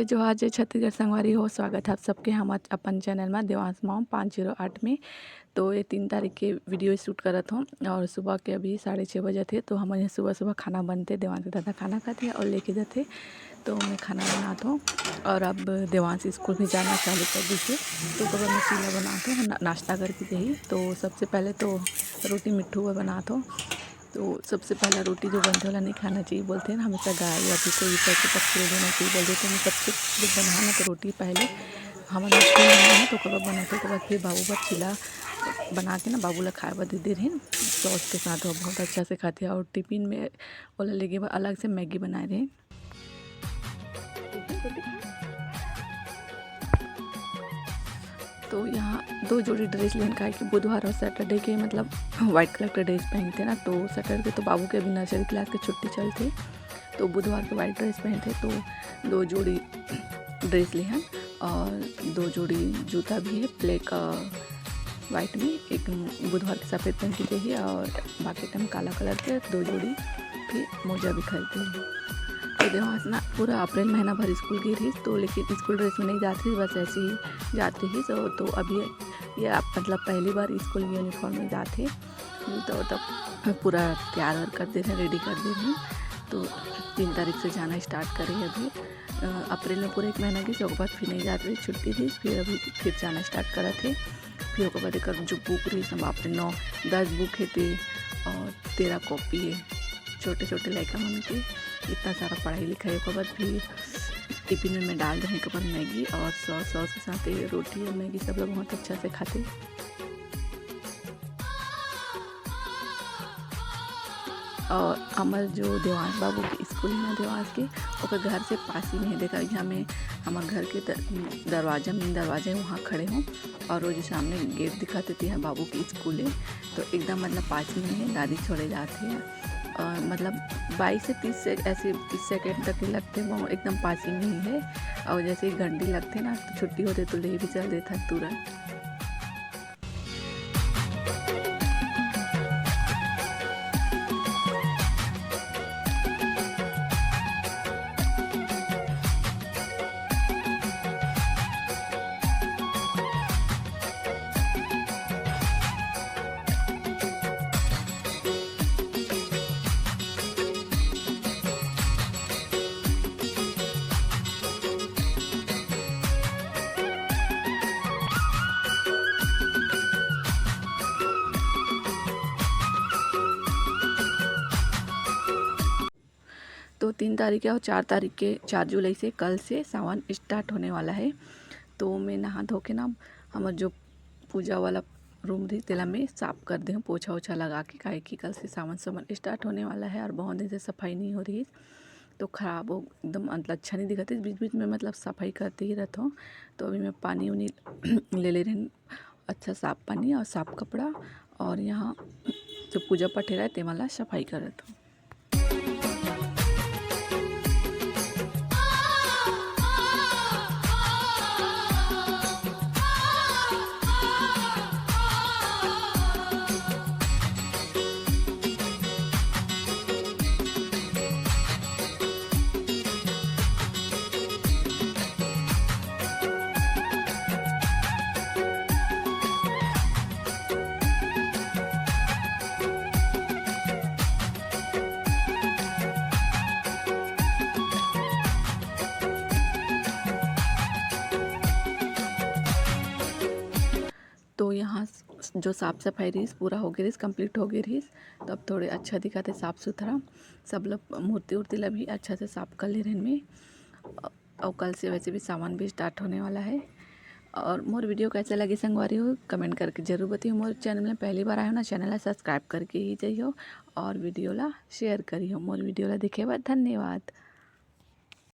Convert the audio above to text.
जोहार जय छत्तीसगढ़ संगवारी हो। स्वागत है आप सबके हम अपन चैनल में देवांश मॉम 508 में। तो ये 3 तारीख के वीडियो शूट करत हूँ और सुबह के अभी 6:30 बजे थे। तो हम यहाँ सुबह सुबह खाना बनते, देवांश के दादा खाना खाते और लेके जाते। तो मैं खाना बनाता हूँ और अब देवांश स्कूल भी जाना चालू कर दीजिए। तो कब मैं चीला बनाता हूँ नाश्ता करके यही। तो सबसे पहले तो रोटी मिट्ठू बनाता हूँ। तो सबसे पहला रोटी जो बनते वाला नहीं खाना चाहिए बोलते हैं ना, हमेशा गाय या फिर कोई पैसे पक्षी देना चाहिए बोलते। तो मैं सबसे जब बनाना तो रोटी पहले हमारे स्कूल में तो कबाब बनाते के बाद फिर बाबू पर चिला बना के ना बाबू ला खाए दे दे रहे सॉस के साथ। और बहुत अच्छा से खाते हैं। और टिफिन में ओला लेके अलग से मैगी बनाए रहे। तो यहाँ 2 जोड़ी ड्रेस लेने का है कि बुधवार और सैटरडे के मतलब वाइट कलर का ड्रेस पहनते ना। तो सैटरडे तो बाबू के अभी नर्सरी क्लास की छुट्टी चलती, तो बुधवार के वाइट ड्रेस पहनते। तो 2 जोड़ी ड्रेस ले हैं और 2 जोड़ी जूता भी है ब्लैक वाइट में। एक बुधवार के सफ़ेद पहन के चाहिए और बाकी टाइम काला कलर के 2 जोड़ी फिर मोजा भी खरीदते हैं। तो देवांश ना पूरा अप्रैल महीना भर स्कूल गई रही, तो लेकिन स्कूल ड्रेस में नहीं जाती, बस ऐसे ही जाती ही। तो अभी ये मतलब पहली बार स्कूल यूनिफॉर्म में जाते। तो तब पूरा तैयार कर दे रहे, रेडी कर दे रही। तो 3 तारीख से जाना स्टार्ट करें। अभी अप्रैल में पूरा 1 महीना की, उसके बाद फिर नहीं जाते, छुट्टी थी। फिर अभी फिर जाना स्टार्ट करा थे। फिर उसके बाद एक जो बुक रही सब आपने 9-10 बुक है थे और 13 कॉपी है छोटे छोटे लड़का मन के। इतना सारा पढ़ाई लिखाई के बाद फिर टिफिन में डाल देने के बाद मैगी और सॉस के साथ रोटी और मैगी सब लोग बहुत अच्छा से खाते। और हमारे जो देवांश बाबू के स्कूल है ना देवांश के, और घर से पास ही में है। देखा यहाँ में हमारे घर के दरवाजा मेन दरवाजा है, वहाँ खड़े हूँ। और वो जो सामने गेट दिखाते थे यहाँ बाबू की स्कूल है, तो एकदम मतलब पास ही में है। दादी छोड़े जाते हैं और मतलब 22 से 30 से ऐसे 30 सेकेंड तक ही लगते हैं, वो एकदम पास ही में ही है। और जैसे ही घंटी लगते ना तो छुट्टी होते तो ले भी चल देता तुरंत। तो 3 तारीख है और 4 तारीख के 4 जुलाई से कल से सावन स्टार्ट होने वाला है। तो मैं नहा धो के ना हमारे जो पूजा वाला रूम थी तेला में साफ़ कर दे, पोछा ओछा लगा के, काहे कि कल से सावन स्टार्ट होने वाला है और बहुत दिन से सफाई नहीं हो रही, तो ख़राब हो एकदम मतलब अच्छा नहीं दिखा। बीच बीच में मतलब सफाई करते ही रहता हूँ। तो अभी मैं पानी उनी ले रही अच्छा साफ पानी और साफ कपड़ा, और यहाँ जो पूजा पाठ है ते वाला सफाई कर रहा हूँ। तो यहाँ जो साफ़ सफाई रही पूरा हो गई, कंप्लीट हो गई रही। तो अब थोड़े अच्छा दिखाते साफ़ सुथरा। सब लोग मूर्ति उर्ति ला भी अच्छा से साफ़ कर ले रहे में। और कल से वैसे भी सामान भी स्टार्ट होने वाला है। और मोर वीडियो कैसे लगे संगवारी हो कमेंट करके जरूर बताइए। मोर चैनल में पहली बार आए हो ना, चैनल ला सब्सक्राइब करके ही जाइए और वीडियो ला शेयर करिए। मोर वीडियो ला देखे बाद धन्यवाद।